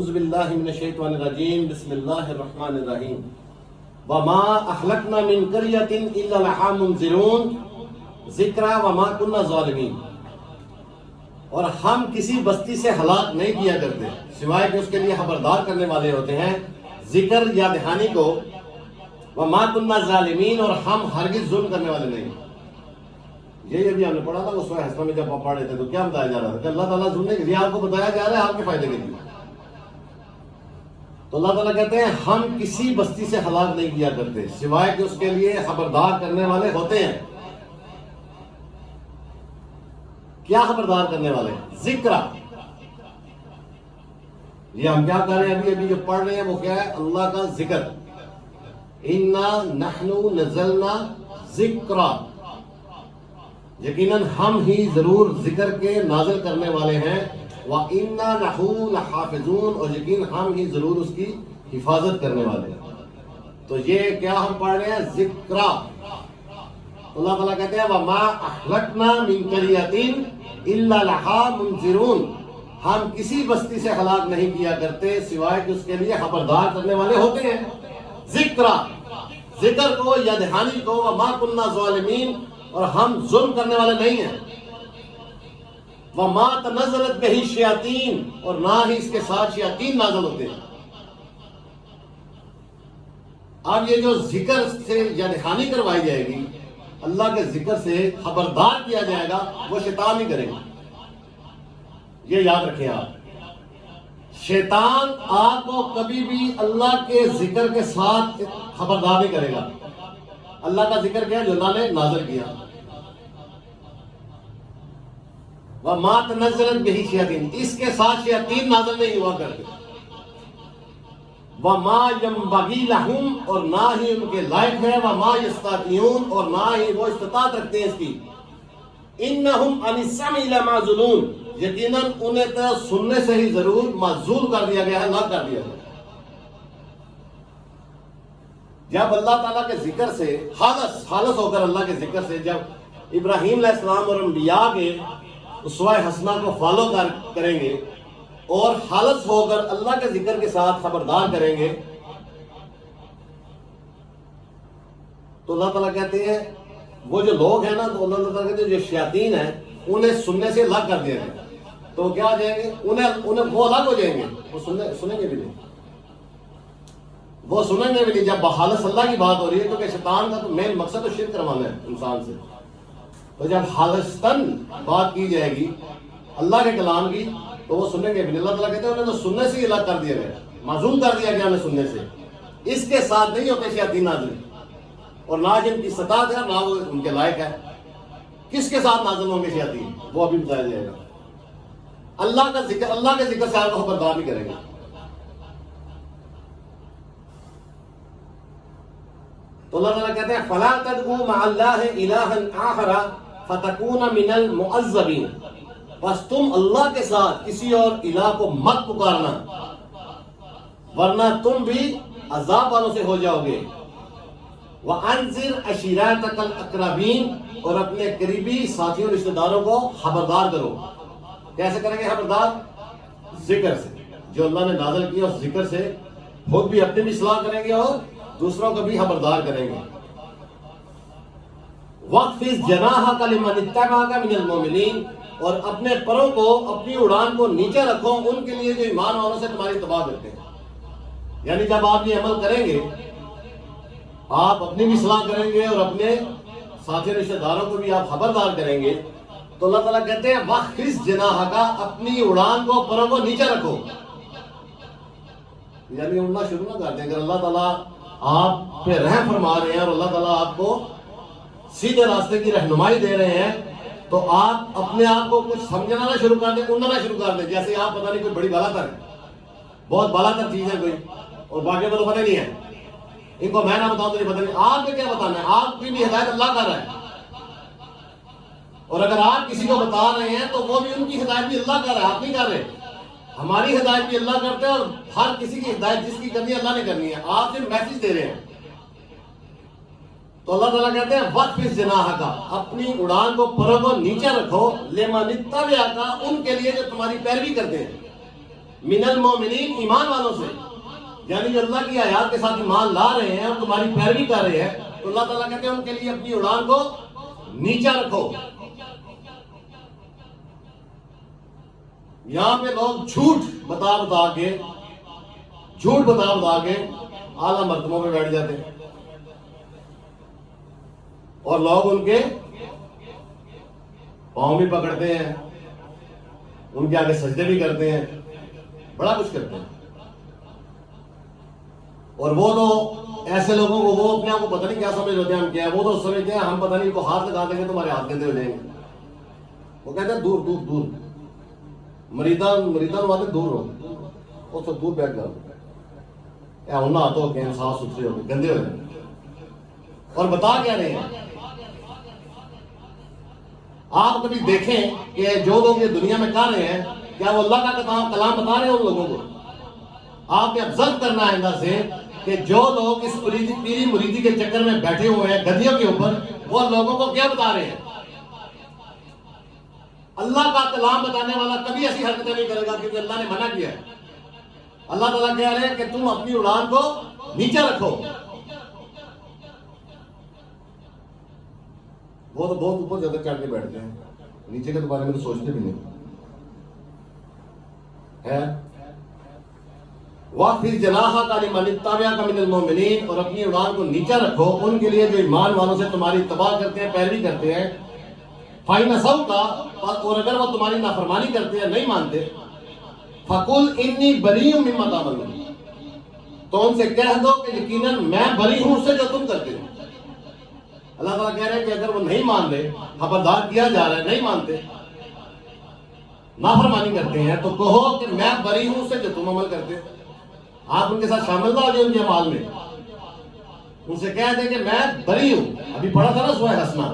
اعوذ باللہ من الشیطان الرجیم بسم اللہ الرحمن الرحیم وما اہلکنا من قریۃ الا لہا منذرون ذکرا وما کنا ظالمین، اور ہم کسی بستی سے ہلاک نہیں کیا کرتے سوائے کہ اس کے لیے خبردار کرنے والے ہوتے ہیں، ذکر یا دہانی کو، وما کنا ظالمین، اور ہم ہرگز ظلم کرنے والے نہیں۔ یہی ابھی ہم نے پڑھا تھا وہ سورہ حشر میں جب آپ پڑھ رہے تھے تو کیا بتایا جا رہا تھا کہ اللہ تعالیٰ ظلم کے لیے آپ کو بتایا جا رہا ہے آپ کے فائدے کے لیے۔ تو اللہ تعالیٰ کہتے ہیں ہم کسی بستی سے ہلاک نہیں کیا کرتے سوائے کہ اس کے لیے خبردار کرنے والے ہوتے ہیں۔ کیا خبردار کرنے والے؟ ذکر۔ یہ ہم کیا کر رہے ہیں ابھی جو پڑھ رہے ہیں وہ کیا ہے؟ اللہ کا ذکر۔ انا نحن نزلنا ذکرا، یقیناً ہم ہی ضرور ذکر کے نازل کرنے والے ہیں، وَإِنَّا لَهُ لَحَافِظُونَ، اور یقین ہم ہی ضرور اس کی حفاظت کرنے والے ہیں۔ تو یہ کیا ہم پڑھ رہے ہیں؟ ذکرا۔ اللہ تعالیٰ کہتے ہیں وَمَا أَهْلَكْنَا مِنْ قَرْيَةٍ إِلَّا لَهَا مُنذِرُونَ، ہم کسی بستی سے ہلاک نہیں کیا کرتے سوائے کہ اس کے لیے خبردار کرنے والے ہوتے ہیں۔ ذکرا، ذکر کو یا دہانی کو، وَمَا كُنَّا ظَالِمِينَ، اور ہم ظلم کرنے والے نہیں ہیں۔ وَمَا تَنَزَّلَتْ بِهِ الشَّيَاطِينُ، اور نہ ہی اس کے ساتھ شیاطین نازل ہوتے ہیں۔ اب یہ جو ذکر سے یا دہانی کروائی جائے گی، اللہ کے ذکر سے خبردار کیا جائے گا، وہ شیطان نہیں کرے گا۔ یہ یاد رکھیں آپ، شیطان آپ کو کبھی بھی اللہ کے ذکر کے ساتھ خبردار نہیں کرے گا۔ اللہ کا ذکر کیا جو اللہ نے نازل کیا، وَمَا تَنَزَّلَتْ بِهِ الشَّيَاطِينُ، اس کے ساتھ شیاطین نازل نہیں ہوا کرتے۔ وَمَا يَنبَغِي لَهُمْ، اور نہ ہی ان کے لائق ہے، وَمَا يَسْتَطِيعُونَ، اور نہ ہی وہ استطاعت رکھتے ہیں اس کی۔ إِنَّهُمْ عَنِ السَّمْعِ لَمَعْزُولُونَ، یقیناً انہیں تو سننے سے ہی ضرور معزول کر دیا گیا ہے، نہ کر دیا گیا۔ جب اللہ تعالیٰ کے ذکر سے خالص ہو کر اللہ کے ذکر سے جب ابراہیم علیہ السلام اور انبیاء کے اسوہ حسنہ کو فالو کریں گے اور خالص ہو کر اللہ کے ذکر کے ساتھ خبردار کریں گے، تو اللہ تعالیٰ کہتے ہیں وہ جو لوگ ہیں نا، تو اللہ تعالیٰ کہتے ہیں جو شیاطین ہیں انہیں سننے سے الگ کر دیا گیا، تو کیا ہو جائیں گے؟ انہیں وہ الگ ہو جائیں گے، وہ سنیں گے بھی نہیں، وہ سنیں گے بھی نہیں۔ جب بخالص اللہ کی بات ہو رہی ہے، کیونکہ شیطان کا تو مین مقصد تو شرک کروانا ہے انسان سے، تو جب خالصتاً بات کی جائے گی اللہ کے کلام کی تو وہ سنیں گے بھی نہیں۔ اللہ تعالیٰ کہتے ہیں انہیں تو سننے سے ہی الگ کر دیا گیا، معزول کر دیا گیا انہیں سننے سے۔ اس کے ساتھ نہیں ہوتے شیاطین نازل، اور نہ جن کی استطاعت ہے نہ وہ ان کے لائق ہے۔ کس کے ساتھ نازل ہوں گے شیاطین، وہ ابھی بتایا جائے گا۔ اللہ کا ذکر، اللہ کے ذکر سے آپ کو خبردار نہیں کریں گے۔ تو اللہ تعالیٰ کہتے ہیں فَلَا تَدْعُوا مَعَ اللَّهِ إِلَٰهًا آخَرَ فَتَكُونَ مِنَ الْمُعَذَّبِينَ، بس تم اللہ کے ساتھ کسی اور الہ کو مت پکارنا ورنہ تم بھی عذاب والوں سے ہو جاؤ گے۔ وَأَنذِرْ عَشِيرَتَكَ الْأَقْرَبِينَ، اور اپنے قریبی ساتھیوں رشتہ داروں کو خبردار کرو۔ کیسے کریں گے خبردار؟ ذکر سے، جو اللہ نے نازل کیا اس ذکر سے خود بھی اپنی بھی اصلاح کریں گے اور دوسروں کو بھی خبردار کریں گے۔ وَاخْفِضْ جَنَاحَكَ لِمَنِ اتَّبَعَكَ مِنَ الْمُؤْمِنِينَ، اور اپنے پروں کو، اپنی اڑان کو نیچے رکھو ان کے لیے جو ایمان والوں سے تمہاری اتباع کرتے ہیں۔ یعنی جب آپ یہ عمل کریں گے، آپ اپنی بھی اصلاح کریں گے اور اپنے ساتھی رشتہ داروں کو بھی آپ خبردار کریں گے، تو اللہ تعالیٰ کہتے ہیں وَاخْفِضْ جَنَاحَكَ، اپنی اڑان کو، پروں کو نیچے رکھو۔ یعنی اڑنا شروع نہ کر دیں۔ اگر اللہ تعالیٰ آپ پہ رحم فرما رہے ہیں اور اللہ تعالیٰ آپ کو سیدھے راستے کی رہنمائی دے رہے ہیں، تو آپ اپنے آپ کو کچھ سمجھنا نہ شروع کر دیں، اڑنا نہ شروع کر دیں جیسے آپ پتہ نہیں کوئی بڑی بالا تر ہے، بہت بالا تر چیز ہے کوئی، اور باقی کو تو پتہ نہیں ہے، ان کو میں نہ بتاؤں تو نہیں پتہ نہیں۔ آپ کو کیا بتانا ہے؟ آپ کی بھی ہدایت اللہ کر رہا ہے، اور اگر آپ کسی کو بتا رہے ہیں تو وہ بھی ان کی ہدایت بھی اللہ کر رہا ہے، آپ نہیں کر رہے۔ ہماری ہدایت بھی اللہ کرتے ہیں، اور ہر کسی کی ہدایت جس کی کرنی ہے اللہ نے کرنی ہے، آپ صرف میسج دے رہے ہیں۔ تو اللہ تعالیٰ کہتے ہیں وَاخْفِضْ جَنَاحَكَ، اپنی اڑان کو، پروں کو نیچے رکھو، لِمَنِ اتَّبَعَكَ، ان کے لیے جو تمہاری پیروی کرتے ہیں۔ من المومنین ایمان والوں سے، یعنی جو اللہ کی آیات کے ساتھ ایمان لا رہے ہیں اور تمہاری پیروی کر رہے ہیں، تو اللہ تعالیٰ کہتے ہیں ان کے لیے اپنی اڑان کو نیچا رکھو۔ یہاں پہ لوگ جھوٹ بتا بتا کے اعلیٰ مرتبوں میں بیٹھ جاتے ہیں، اور لوگ ان کے پاؤں بھی پکڑتے ہیں، ان کے آگے سجدے بھی کرتے ہیں، بڑا کچھ کرتے ہیں۔ اور وہ تو ایسے لوگوں کو، وہ اپنے آپ کو پتہ نہیں کیا سمجھ ہوتے ہیں ہم کیا ہے، وہ تو سمجھتے ہیں ہم پتہ نہیں کو ہاتھ لگا دیں گے تمہارے ہاتھ گندے ہو جائیں گے۔ وہ کہتے ہیں دور دور دور، مریدان والے دور رہو، وہ سب دور بیٹھ جاؤ، ہونا ہاتھوں کے صاف ستھرے ہو گندے ہو جائیں گے۔ اور بتا کیا رہے ہیں؟ آپ کبھی دیکھیں کہ جو لوگ یہ دنیا میں کر رہے ہیں، کیا وہ اللہ کا کلام بتا رہے ہیں ان لوگوں کو؟ آپ نے آبزرو کرنا ہے آئندہ سے کہ جو لوگ اس پیری مریدی کے چکر میں بیٹھے ہوئے ہیں گدیوں کے اوپر، وہ لوگوں کو کیا بتا رہے ہیں؟ اللہ کا کلام بتانے والا کبھی ایسی حرکتیں نہیں کرے گا، کیونکہ اللہ نے منع کیا ہے۔ اللہ تعالیٰ کہہ رہے ہیں کہ تم اپنی اڑان کو نیچے رکھو۔ وہ تو بہت اوپر زیادہ چڑھ کے بیٹھتے ہیں، نیچے کے بارے میں تو سوچتے بھی نہیں ہے۔ وَاخْفِضْ جَنَاحَكَ لِمَنِ اتَّبَعَكَ مِنَ الْمُؤْمِنِينَ، اور اپنی اڑان کو نیچا رکھو ان کے لیے جو ایمان والوں سے تمہاری اتباع کرتے ہیں، پیروی کرتے ہیں۔ فَإِنْ عَصَوْكَ، اور اگر وہ تمہاری نافرمانی کرتے ہیں، نہیں مانتے، فَقُلْ إِنِّي بَرِيءٌ مِّمَّا تَعْمَلُونَ، تو ان سے کہہ دو کہ یقیناً میں بری ہوں اس سے جو تم کرتے ہو۔ اللہ تعالیٰ کہہ رہے ہیں کہ اگر وہ نہیں مان رہے، خبردار کیا جا رہا ہے، نہیں مانتے، نافرمانی کرتے ہیں، تو کہو کہ میں بری ہوں اس سے جو تم عمل کرتے ہو۔ آپ ان کے ساتھ شامل نہ ہو جائیں ان کے اعمال میں، ان سے کہہ دیں کہ میں بری ہوں۔ ابھی پڑھا تھا نا سورہ حسنہ،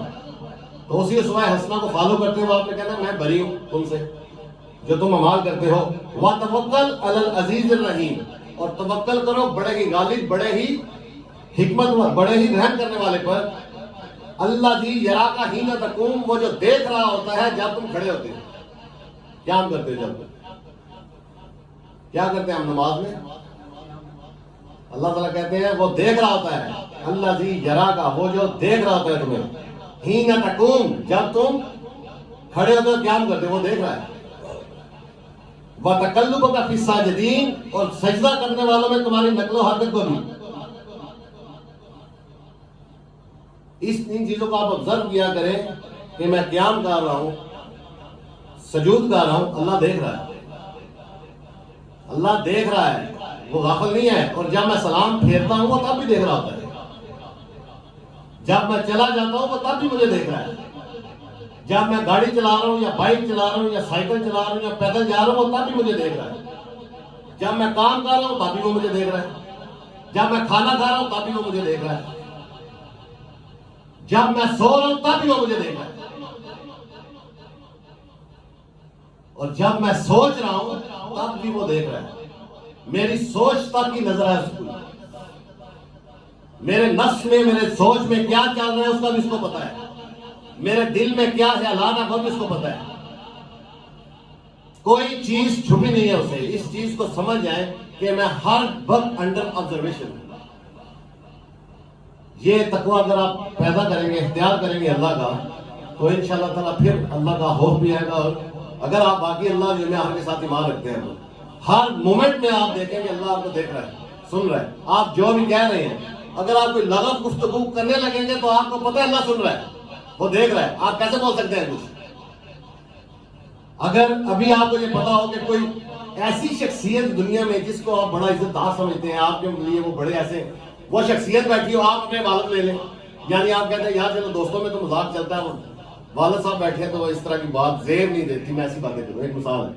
تو اسی سورہ حسنہ کو فالو کرتے ہوئے آپ نے کہنا میں بری ہوں تم سے جو تم اعمال کرتے ہو۔ وَتَوَكَّلْ عَلَى الْعَزِيزِ الرَّحِيمِ، اور توکل کرو بڑے ہی غالب، بڑے ہی حکمت، بڑے ہی رحم کرنے والے پر۔ الَّذِي يَرَاكَ حِينَ تَقُومُ، وہ جو دیکھ رہا ہوتا ہے جب تم کھڑے ہوتے ہو۔ کیا ہم کرتے ہیں؟ کیا کرتے ہیں ہم نماز میں؟ اللہ تعالیٰ کہتے ہیں وہ دیکھ رہا ہوتا ہے، الَّذِي يَرَاكَ، وہ جو دیکھ رہا ہوتا ہے تمہیں، حِينَ تَقُومُ، جب تم کھڑے ہوتے ہو۔ کیا ہم کرتے ہیں؟ وہ دیکھ رہا ہے۔ وَتَقَلُّبَكَ فِي السَّاجِدِينَ، اور سجدہ کرنے والوں میں تمہاری نقل و حرکت کو بھی۔ ان چیزوں کو آپ آبزرو کیا کریں کہ میں قیام کر رہا ہوں، سجود کر رہا ہوں، اللہ دیکھ رہا ہے، اللہ دیکھ رہا ہے، وہ غافل نہیں ہے۔ اور جب میں سلام پھیرتا ہوں وہ تب بھی دیکھ رہا ہوتا ہے، جب میں چلا جاتا ہوں وہ تب بھی مجھے دیکھ رہا ہے، جب میں گاڑی چلا رہا ہوں یا بائک چلا رہا ہوں یا سائیکل چلا رہا ہوں یا پیدل جا رہا ہوں وہ تب بھی مجھے دیکھ رہا ہے، جب میں کام کر رہا ہوں تب بھی وہ مجھے دیکھ رہا ہے، جب میں کھانا کھا رہا ہوں تب بھی وہ مجھے دیکھ رہا ہے، جب میں سو رہا ہوں تب بھی وہ مجھے دیکھ رہا ہے، اور جب میں سوچ رہا ہوں تب بھی وہ دیکھ رہا ہے۔ میری سوچ تک کی نظر ہے اس کو، میرے نفس میں، میرے سوچ میں کیا چل رہا ہے اس کا بھی اس کو پتا ہے، میرے دل میں کیا خیالات ہے وہ بھی اس کو پتا ہے۔ کوئی چیز چھپی نہیں ہے اسے۔ اس چیز کو سمجھ جائیں کہ میں ہر وقت انڈر آبزرویشن ہوں۔ یہ تقوی اگر آپ پیدا کریں گے، اختیار کریں گے اللہ کا، تو انشاءاللہ تعالیٰ پھر اللہ کا خوف بھی آئے گا۔ اور اگر آپ باقی اللہ جو میں کے ساتھ ایمان رکھتے ہیں تو ہر مومنٹ میں آپ دیکھیں گے اللہ آپ کو دیکھ رہا ہے، سن رہا ہے، آپ جو بھی کہہ رہے ہیں۔ اگر آپ کوئی لغو گفتگو کرنے لگیں گے تو آپ کو پتہ ہے اللہ سن رہا ہے، وہ دیکھ رہا ہے، آپ کیسے بول سکتے ہیں کچھ؟ اگر ابھی آپ کو یہ پتا ہو کہ کوئی ایسی شخصیت دنیا میں جس کو آپ بڑا عزت دار سمجھتے ہیں، آپ کے لیے وہ بڑے ایسے وہ شخصیت بیٹھی ہو، آپ اپنے والد لے لیں، یعنی آپ کہتے ہیں یار چلو دوستوں میں تو مذاق چلتا ہے، وہ والد صاحب بیٹھے ہیں تو اس طرح کی بات زیب نہیں دیتی، میں ایسی باتیں کروں، ایک مثال ہے،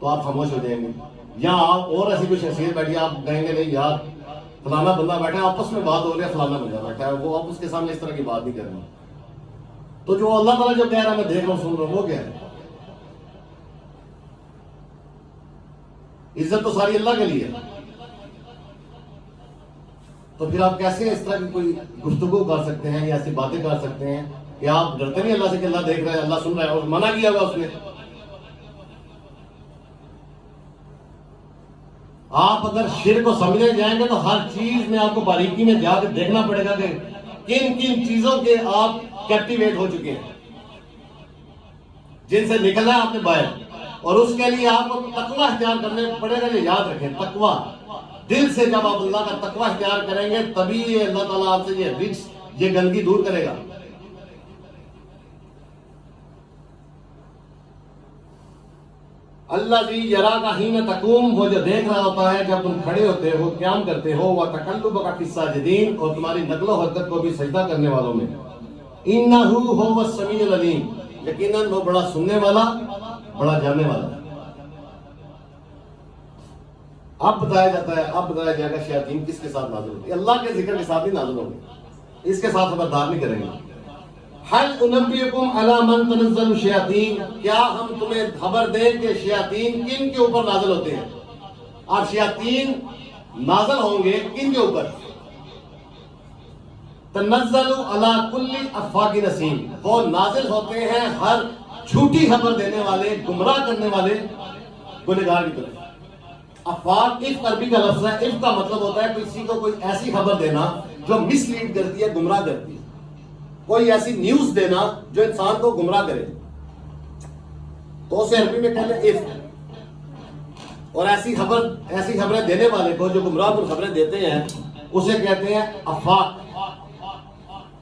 تو آپ خاموش ہو جائیں گے۔ یا آپ اور ایسی کوئی شخصیت بیٹھی ہے، آپ کہیں گے نہیں یار فلانا بندہ بیٹھا ہے، آپس میں بات ہو رہی ہے، فلانا بندہ بیٹھا ہے، وہ آپ اس کے سامنے اس طرح کی بات نہیں کرنا۔ تو جو اللہ تعالیٰ جو کہہ رہا ہے میں دیکھ رہا ہوں، سن رہا ہوں، وہ کیا ہے؟ عزت تو ساری اللہ کے لیے ہے۔ تو پھر آپ کیسے اس طرح کی کوئی گفتگو کر سکتے ہیں یا ایسی باتیں کر سکتے ہیں کہ آپ ڈرتے نہیں اللہ سے کہ اللہ دیکھ رہا ہے، اللہ سن رہا ہے، اور منع کیا ہوا اس نے۔ آپ اگر شرک کو سمجھنے جائیں گے تو ہر چیز میں آپ کو باریکی میں جا کے دیکھنا پڑے گا کہ کن کن چیزوں کے آپ کیپٹیویٹ ہو چکے ہیں، جن سے نکلنا ہے آپ نے باہر. اور اس کے لیے آپ کو تقوی اختیار کرنے پڑے گا. یہ یاد رکھیں، تقوی دل سے جب آپ اللہ کا تقوی اختیار کریں گے تبھی یہ اللہ تعالیٰ آپ سے یہ رجس، یہ گندگی دور کرے گا. اللہ جی یرا کا ہین تقوم، وہ جو دیکھ رہا ہوتا ہے جب تم کھڑے ہوتے ہو، قیام کرتے ہو، وہ تقلبک فی الساجدین، اور تمہاری نقل و حرکت کو بھی سجدہ کرنے والوں میں. انہ هو السمیع العلیم، یقیناً وہ بڑا سننے والا، بڑا جاننے والا. اب بتایا جاتا ہے، اب بتایا جائے گا شیاطین کس کے ساتھ نازل ہوتی ہے. اللہ کے ذکر کے ساتھ ہی نازل ہوگی، اس کے ساتھ خبردار نہیں کریں گے. حل انبئکم علی من تنزل الشیاطین، کیا ہم تمہیں خبر دیں کہ شیاطین کن کے اوپر نازل ہوتے ہیں. اب شیاطین نازل ہوں گے کن کے اوپر؟ تنزل علی کل افاک نسیم، وہ نازل ہوتے ہیں ہر جھوٹی خبر دینے والے، گمراہ کرنے والے گنہگار کی طرف. افاق عفق عربی کا لفظ ہے. عفق کا مطلب ہوتا ہے کسی کو کوئی ایسی خبر دینا جو مس لیڈ کرتی ہے، گمراہ کرتی ہے. کوئی ایسی نیوز دینا جو انسان کو گمراہ کرے، تو اسے عربی میں کہتے ہیں عفق. اور ایسی خبریں دینے والے کو جو گمراہ کن خبریں دیتے ہیں اسے کہتے ہیں افاق.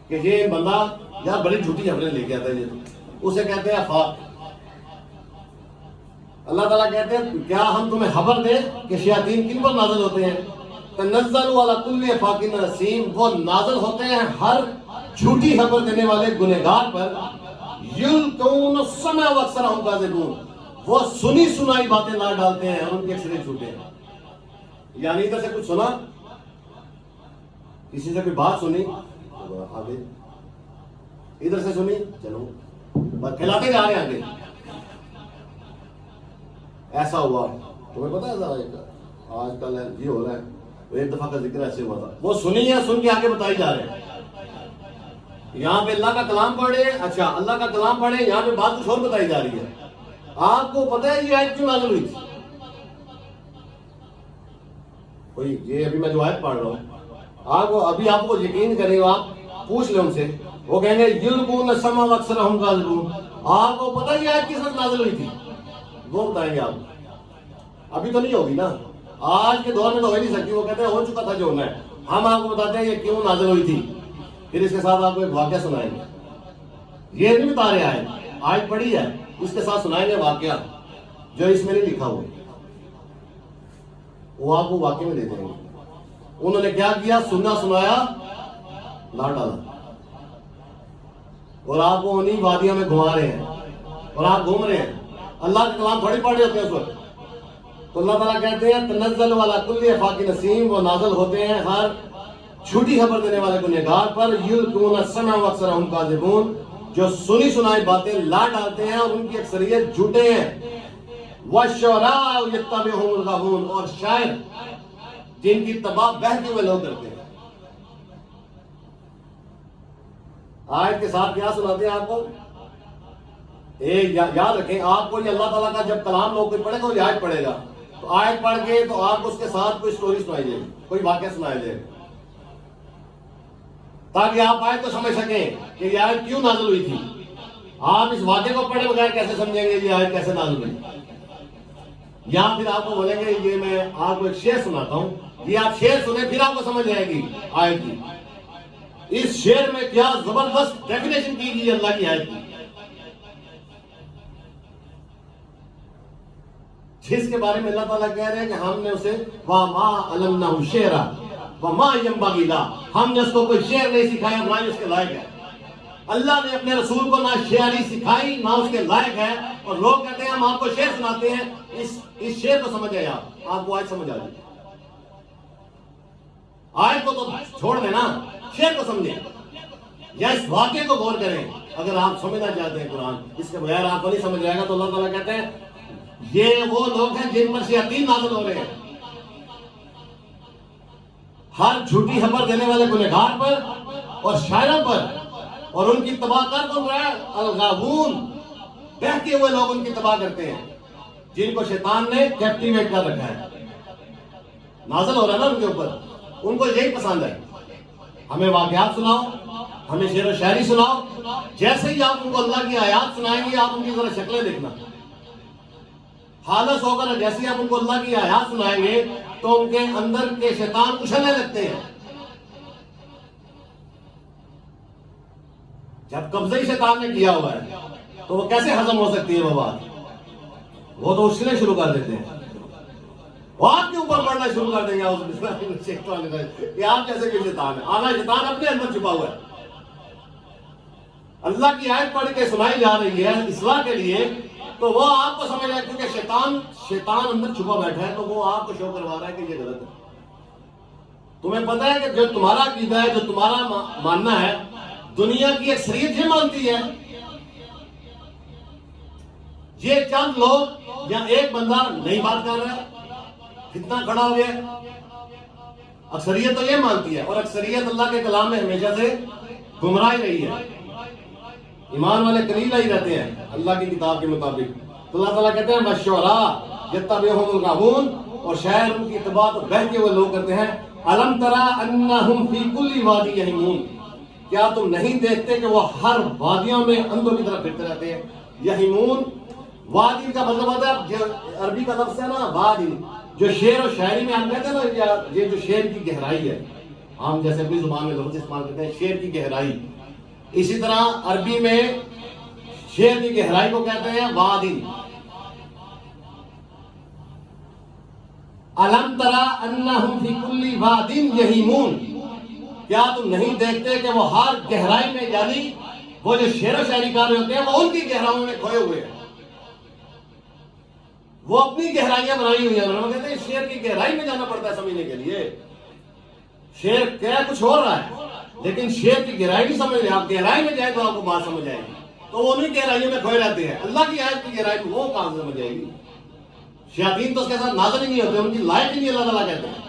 کہ یہ بندہ یار بڑی جھوٹی خبریں لے کے آتا ہے، اسے کہتے ہیں افاق. اللہ تعالیٰ کہتے ہیں کیا ہم تمہیں خبر دیں کہ شیاطین کن پر نازل ہوتے ہیں؟ تنزل علی کل افاک نسیم، وہ نازل ہوتے ہیں ہر جھوٹی خبر دینے والے گنہگار پر. یلقون السمع واکثرهم کاذبون، وہ سنی سنائی باتیں لا ڈالتے ہیں اور ان کے اکثر جھوٹے ہیں. یعنی ادھر سے کچھ سنا، کسی سے کوئی بات سنی آگے، ادھر سے سنی چلو بس کھلاتے جا رہے ہیں آگے. ایسا ہوا، تمہیں پتا ہے آج کل یہ ہو رہا ہے، ایک دفعہ کا ذکر ایسے ہوا تھا، وہ سنی ہے، سن کے آگے بتائی جا رہے ہیں. یہاں پہ اللہ کا کلام پڑھے، اچھا اللہ کا کلام پڑھے، یہاں پہ بات کچھ اور بتائی جا رہی ہے. آپ کو پتہ ہے یہ آیت کیوں نازل ہوئی تھی؟ کوئی یہ ابھی میں جو آیت پڑھ رہا ہوں ابھی آپ کو یقین کرے گا، آپ پوچھ لیں ان سے، وہ کہیں گے یلقون السمع واکثرهم کاذبون. آپ کو پتہ ہے یہ آیت کس وقت نازل ہوئی تھی؟ وہ بتائیں گے آپ. ابھی تو نہیں ہوگی نا، آج کے دور میں تو ہو نہیں سکتی. وہ کہتے ہیں ہو چکا تھا جو ہونا ہے. ہم آپ کو بتاتے ہیں یہ کیوں نازل ہوئی تھی، پھر اس کے ساتھ آپ کو ایک واقعہ سنائیں گے. یہ نہیں بتا رہے آیت پڑھی ہے، اس کے ساتھ سنائیں گے واقعہ جو اس میں نہیں لکھا ہوا، وہ آپ کو واقعے میں دے دیں گے. انہوں نے کیا کیا؟ سننا سنایا لا ڈالا، اور آپ کو انہیں وادیوں میں گھما رہے ہیں اور آپ گھوم رہے ہیں. اللہ کے کلام تھوڑی پڑھ رہے ہوتے ہیں اس وقت. تو اللہ تعالیٰ کہتے ہیں تنزل علی کل افاک نسیم، وہ نازل ہوتے ہیں ہر جھوٹی خبر دینے والے گنہگار پر. یلقون السمع واکثرهم کاذبون، جو سنی سنائی باتیں لا ڈالتے ہیں اور ان کی اکثریت جھوٹے ہیں. والشعراء یتبعهم الغاوون، اور شاعر جن کی تباہ بہتے ہوئے لوگ کرتے ہیں. آیت کے ساتھ کیا سناتے ہیں آپ کو؟ یاد رکھیں، آپ کو یہ اللہ تعالیٰ کا جب کلام لوگ کوئی پڑھے گا، وہ آیت پڑھے گا، تو آیت پڑھ کے تو آپ کو اس کے ساتھ کوئی سٹوری سنائی جائے گی، کوئی واقعہ سنایا جائے گا، تاکہ آپ آیت کو سمجھ سکیں کہ یہ آیت کیوں نازل ہوئی تھی. آپ اس واقعے کو پڑھے بغیر کیسے سمجھیں گے یہ آیت کیسے نازل ہوئی؟ یا پھر آپ کو بولیں گے یہ میں آپ کو ایک شعر سناتا ہوں، یہ آپ شعر سنیں پھر آپ کو سمجھ آئے گی آیت کی. اس شعر میں کیا زبردست ڈیفینیشن کی گئی اللہ کی آیت کی، جس کے بارے میں اللہ تعالیٰ کہہ رہے ہیں کہ ہم نے اسے وَمَا عَلَمْنَهُ شِعْرًا وَمَا يَنبَغِي لَهُ، ہم نے اس کو کوئی شعر نہیں سکھایا، نہ ہی اس کے لائق ہے. اللہ نے اپنے رسول کو نہ شعری سکھائی نہ اس کے لائق ہے. اور لوگ کہتے ہیں ہم آپ کو شعر سناتے ہیں، اس شعر کو سمجھ آئے، آپ کو آیت سمجھ آ جائے. آیت کو تو چھوڑ دیں نا، شعر کو سمجھیں یا اس واقعے کو غور کریں. اگر آپ سمجھنا چاہتے ہیں قرآن، اس کے بغیر آپ کو نہیں سمجھ آئے گا. تو اللہ تعالیٰ کہتے ہیں یہ وہ لوگ ہیں جن پر شیاطین نازل ہو رہے ہیں ہر جھوٹی خبر دینے والے گنہگار پر اور شاعروں پر. اور ان کی تباہ کر کون رہا ہے؟ الغاوون، بہتے ہوئے لوگ ان کی تباہ کرتے ہیں جن کو شیطان نے کیپٹیویٹ کر رکھا ہے. نازل ہو رہا ہے نا ان کے اوپر، ان کو یہی پسند ہے، ہمیں واقعات سناؤ، ہمیں شعر و شاعری سناؤ. جیسے ہی آپ ان کو اللہ کی آیات سنائیں گے آپ ان کی ذرا شکلیں دیکھنا، خالص ہو کر جیسے ہی آپ ان کو اللہ کی آیات سنائیں گے تو ان کے اندر کے شیطان اچھلنے لگتے ہیں. جب قبضہ ہی شیطان نے کیا ہوا ہے تو وہ کیسے ہضم ہو سکتی ہے وہ بات؟ وہ تو اچھلنے شروع کر دیتے ہیں، وہ آپ کے اوپر پڑھنا شروع کر دیں گے کہ آپ جیسے کہ شیطان ہے. آنا شیطان اپنے اندر چھپا ہوا ہے. اللہ کی آیت پڑھ کے سنائی جا رہی ہے اصلاح کے لیے تو وہ آپ کو سمجھ رہا ہے، کیونکہ شیطان اندر چھپا بیٹھا ہے تو وہ آپ کو شو کروا رہا ہے کہ یہ غلط ہے. تمہیں پتہ ہے کہ جو تمہارا عقیدہ ہے، جو تمہارا ماننا ہے، دنیا کی اکثریت یہ مانتی ہے. یہ چند لوگ یا ایک بندہ نہیں بات کر رہا ہے، کتنا کھڑا ہو گیا، اکثریت تو یہ مانتی ہے. اور اکثریت اللہ کے کلام میں ہمیشہ سے گمراہ رہی ہے. ایمان والے قلیل ہی رہتے ہیں اللہ کی کتاب کے مطابق. تو اللہ تعالیٰ کہتے ہیں وَالشُّعَرَاءُ يَتَّبِعُهُمُ الْغَاوُونَ، اور شاعر ان کی اتباع تو بہکے ہوئے لوگ کرتے ہیں. أَلَمْ تَرَىٰ أَنَّهُمْ فِي كُلِّ وَادٍ يَهِيمُونَ، کیا تم نہیں دیکھتے کہ وہ ہر وادیوں میں اندھوں کی طرف پھرتے رہتے ہیں. یہیمون، وادی کا مطلب ہوتا ہے عربی کا لفظ ہے نا وادی، جو شعر و شاعری میں ہم کہتے ہیں نا یہ جو شعر کی گہرائی ہے، ہم جیسے اپنی زبان میں لفظ استعمال کرتے ہیں شعر کی گہرائی، اسی طرح عربی میں شعر کی گہرائی کو کہتے ہیں وادی. أَلَمْ تَرَىٰ أَنَّهُمْ فِي كُلِّ وَادٍ يَهِيمُونَ، کیا تم نہیں دیکھتے کہ وہ ہر گہرائی میں، یعنی وہ جو شعر و شاعری کر رہے ہوتے ہیں وہ ان کی گہرائیوں میں کھوئے ہوئے ہیں. وہ اپنی گہرائیاں بنائی ہوئی ہیں. انہوں نے کہتے ہیں شعر کی گہرائی میں جانا پڑتا ہے سمجھنے کے لیے. شعر کیا کچھ ہو رہا ہے لیکن شعر کی گہرائی نہیں سمجھ رہے. آپ گہرائی میں جائیں تو آپ کو بات سمجھ آئے گی. تو وہ انہیں گہرائیوں میں کھوئے رہتے ہیں. اللہ کی آیت کی گہرائی میں وہ کہاں سے سمجھ آئے گی؟ شیاطین تو اس کے ساتھ نازل ہی نہیں ہوتے، ان کی لائق ہی نہیں اللہ تعالیٰ کہتے ہیں.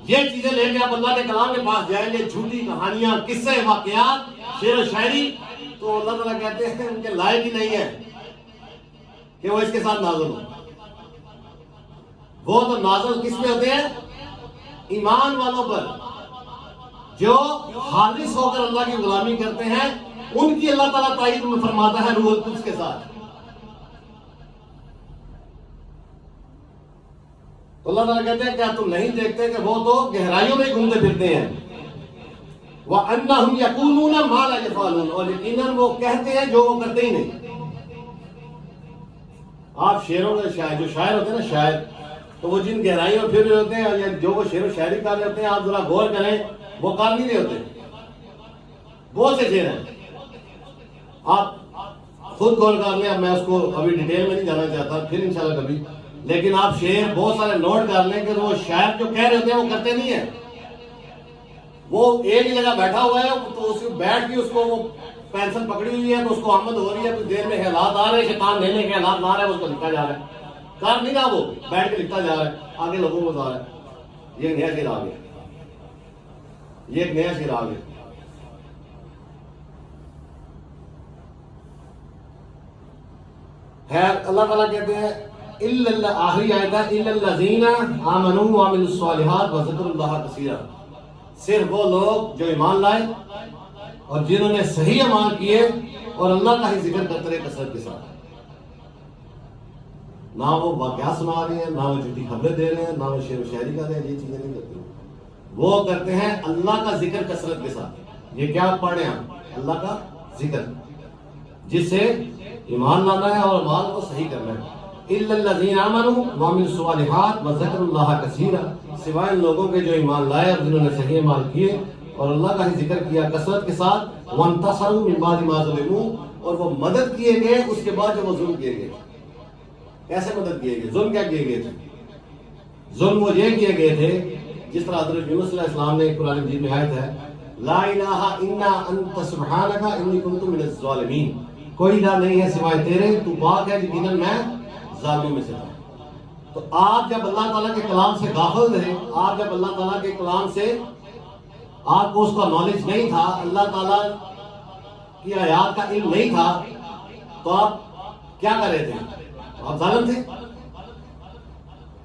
یہ چیزیں لے کے آپ اللہ کے کلام کے پاس جائیں گے، جھوٹی کہانیاں، قصے، واقعات، شعر و شاعری، تو اللہ تعالیٰ کہتے ہیں ان کے لائق ہی نہیں ہے کہ وہ اس کے ساتھ نازل ہو. وہ تو نازل کس پہ ہوتے ہیں؟ ایمان والوں پر، جو خالص ہو کر اللہ کی غلامی کرتے ہیں. ان کی اللہ تعالیٰ تائید میں فرماتا ہے روح القدس کے ساتھ. تو اللہ تعالیٰ کہتے ہیں کیا تم نہیں دیکھتے کہ وہ تو گہرائیوں میں گھومتے پھرتے ہیں. وَأَنَّهُمْ يَقُولُونَ مَا لَا يَفْعَلُونَ، اور یقیناً وہ کہتے ہیں جو وہ کرتے ہی نہیں. آپ شعروں میں جو شاعر ہوتے ہیں نا شاعر، تو وہ جن گہرائیوں میں پھر رہے ہوتے ہیں یا جو وہ شعر و شاعری کر رہے ہوتے ہیں، آپ ذرا غور کریں، وہ کر نہیں رہے ہوتے. بہت سے شعر ہیں، آپ خود غور کر لیں. اب میں اس کو ابھی ڈیٹیل میں نہیں جانا چاہتا، پھر انشاءاللہ کبھی. لیکن آپ شعر بہت سارے نوٹ کر لیں کہ وہ شاعر جو کہہ رہے ہوتے ہیں وہ کرتے نہیں ہیں. وہ ایک جگہ بیٹھا ہوا ہے تو اس کو بیٹھ کے اس کو وہ پینسل پکڑی ہوئی ہے تو اس کو آمد ہو رہی ہے، کچھ دیر میں خیالات آ رہے ہیں، شیطان لینے کے خیالات آ رہے ہیں، اس کو لکھا جا رہا ہے. کر نہیں رہا، وہ بیٹھ کے لکھتا جا رہا ہے، آگے لوگوں کو بتا رہا ہے. یہ نیا شعر آ گیا، یہ ایک نیا شعر آ گیا. خیر، اللہ تعالیٰ کہتے ہیں آخری آیت ہے إِلَّا الَّذِينَ آمَنُوا وَعَمِلُوا الصَّالِحَاتِ وَذَكَرُوا اللَّهَ كَثِيرًا، صرف وہ لوگ جو ایمان لائے اور جنہوں نے صحیح اعمال کیے اور اللہ کا ہی ذکر کرتے رہے کثرت کے ساتھ. نہ وہ واقعات سنا رہے ہیں، نہ وہ جھوٹی خبریں دے رہے ہیں، نہ وہ شعر و شاعری کر رہے ہیں. یہ چیزیں نہیں کرتے. وہ کرتے ہیں اللہ کا ذکر کثرت کے ساتھ. یہ کیا پڑھ رہے ہیں؟ اللہ کا ذکر، جس سے ایمان لانا ہے اور اعمال کو صحیح کرنا ہے. إِلَّا الَّذِينَ آمَنُوا وَعَمِلُوا الصَّالِحَاتِ وَذَكَرُوا اللَّهَ كَثِيرًا، سوائے ان لوگوں کے جو ایمان لائے اور جنہوں نے صحیح اعمال کیے اور اللہ کا ہی ذکر کیا کثرت کے ساتھ. وَانتَصَرُوا مِن بَعْدِ مَا ظُلِمُوا، اور وہ مدد کیے گئے اس کے بعد جب وہ ظلم کیے گئے. کیسے مدد کیے گئے؟ ظلم کیا کیے گئے تھے؟ ظلم وہ یہ کیے گئے تھے جس طرح حضرت یونس علیہ السلام نے قرآن مجید میں آیت ہے لا الہ الا انت سبحانک انی کنت من الظالمین، کوئی الہ نہیں ہے سوائے تیرے، تو پاک ہے یقیناً میں ظالموں میں سے تھا. تو آپ جب اللہ تعالیٰ کے کلام سے غافل رہے، آپ جب اللہ تعالیٰ کے کلام سے آپ کو اس کا نالج نہیں تھا، اللہ تعالیٰ کی آیات کا علم نہیں تھا، تو آپ کیا کر رہے تھے؟ آپ ظالم تھے.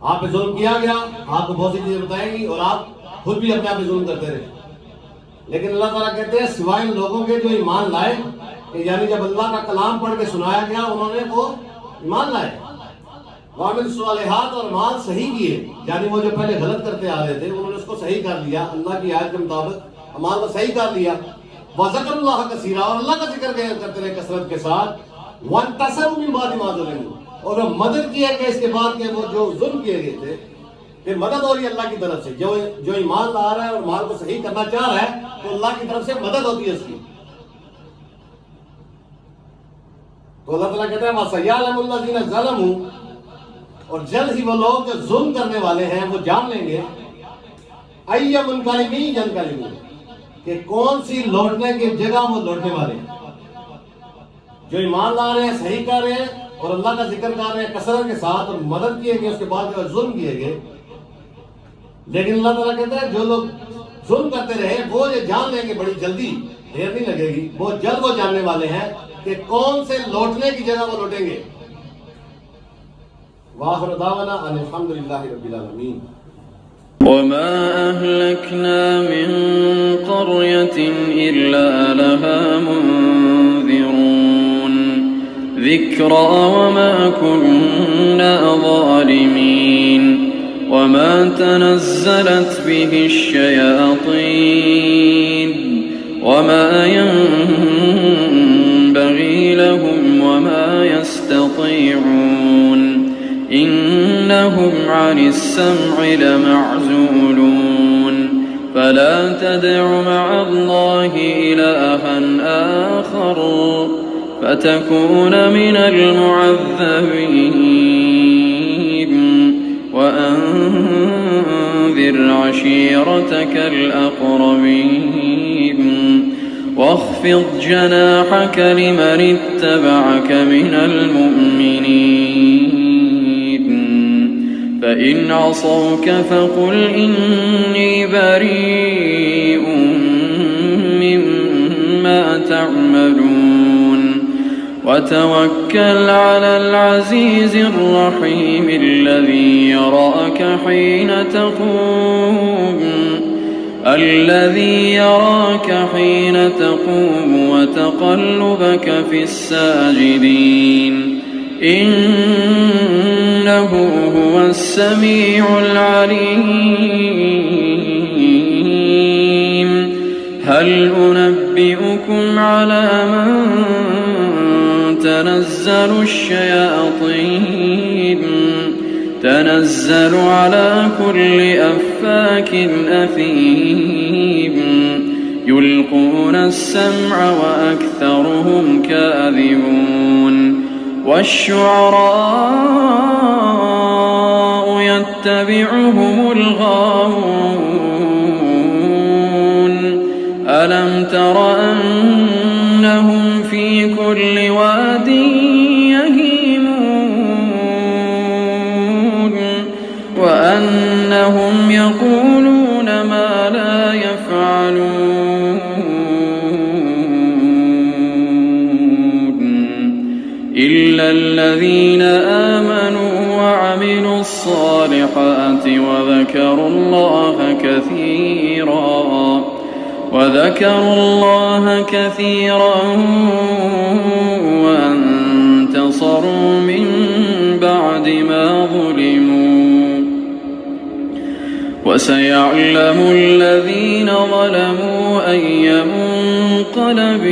آپ پہ ظلم کیا گیا، آپ کو بہت سی چیزیں بتائیں گی اور آپ خود بھی اپنے آپ پہ ظلم کرتے رہے. لیکن اللہ تعالیٰ کہتے ہیں سوائے ان لوگوں کے جو ایمان لائے، کہ یعنی جب اللہ کا کلام پڑھ کے سنایا گیا انہوں نے وہ ایمان لائے، وعمل صالحات اور اعمال صحیح کیے، یعنی وہ جو پہلے غلط کرتے آ رہے تھے انہوں نے اس کو صحیح کر لیا، اللہ کی آیت کے مطابق اعمال کو صحیح کر لیا. وذکر اللہ کثیرا، اور اللہ کا ذکر کرتے رہے کثرت کے ساتھ. وانتصروا من بعد ما ظلموا، اور وہ مدد کیا کہ اس کے بعد کہ وہ جو ظلم کیے گئے تھے، پھر مدد ہو رہی ہے اللہ کی طرف سے. جو ایمان لا رہا ہے اور مال کو صحیح کرنا چاہ رہا ہے تو اللہ کی طرف سے مدد ہوتی ہے اس کی. تو اللہ تعالیٰ کہتا ہے وَسَيَعْلَمُ الَّذِينَ ظَلَمُوا، اور جلد ہی وہ لوگ جو ظلم کرنے والے ہیں وہ جان لیں گے أَيَّ مُنْقَلِبٍ يَنْقَلِبُونَ، کہ کون سی لوٹنے کی جگہ وہ لوٹنے والے ہیں. جو ایمان لا رہے ہیں، صحیح کر رہے ہیں اور اللہ کا ذکر کر رہے ہیں کثرت کے ساتھ اور مدد کیے گئے اس کے بعد جو ظلم کیے گئے. لیکن اللہ تعالیٰ کہتا ہے جو لوگ ظلم کرتے رہے وہ یہ جان لیں گے بڑی جلدی، دیر نہیں لگے گی، بہت جلد وہ جاننے والے ہیں کہ کون سے لوٹنے کی جگہ وہ لوٹیں گے. وآخر دعوانا ان الحمد للہ رب العالمین. وما أهلكنا من قرية إلا لها منذرون ذكرى وما كنا ظالمين وما تنزلت به الشياطين وما ينبغي لهم وما يستطيعون إنهم عن السمع لمعزولون فلا تدع مع الله إلها آخر فتكون من المعذبين وأنذر عشيرتك الأقربين واخفض جناحك لمن اتبعك من المؤمنين فإن عصوك فقل إني بريء مما تعملون وتوكل على العزيز الرحيم الذي يراك حين تقوم وتقلبك في الساجدين إنه هو السميع العليم. هل أنبئكم على من تنزل الشياطين تنزل على كل أفاك أثيم يلقون السمع وأكثرهم كاذبون والشعراء يتبعهم الغاوون ألم تر أنهم في كل واد يهيمون وأنهم يقولون ما لا يفعلون إلا الذين آمنوا وعملوا الصالحات وذكروا الله كثيرا وانتصروا من بعد ما ظلموا وسيعلم الذين ظلموا أي منقلب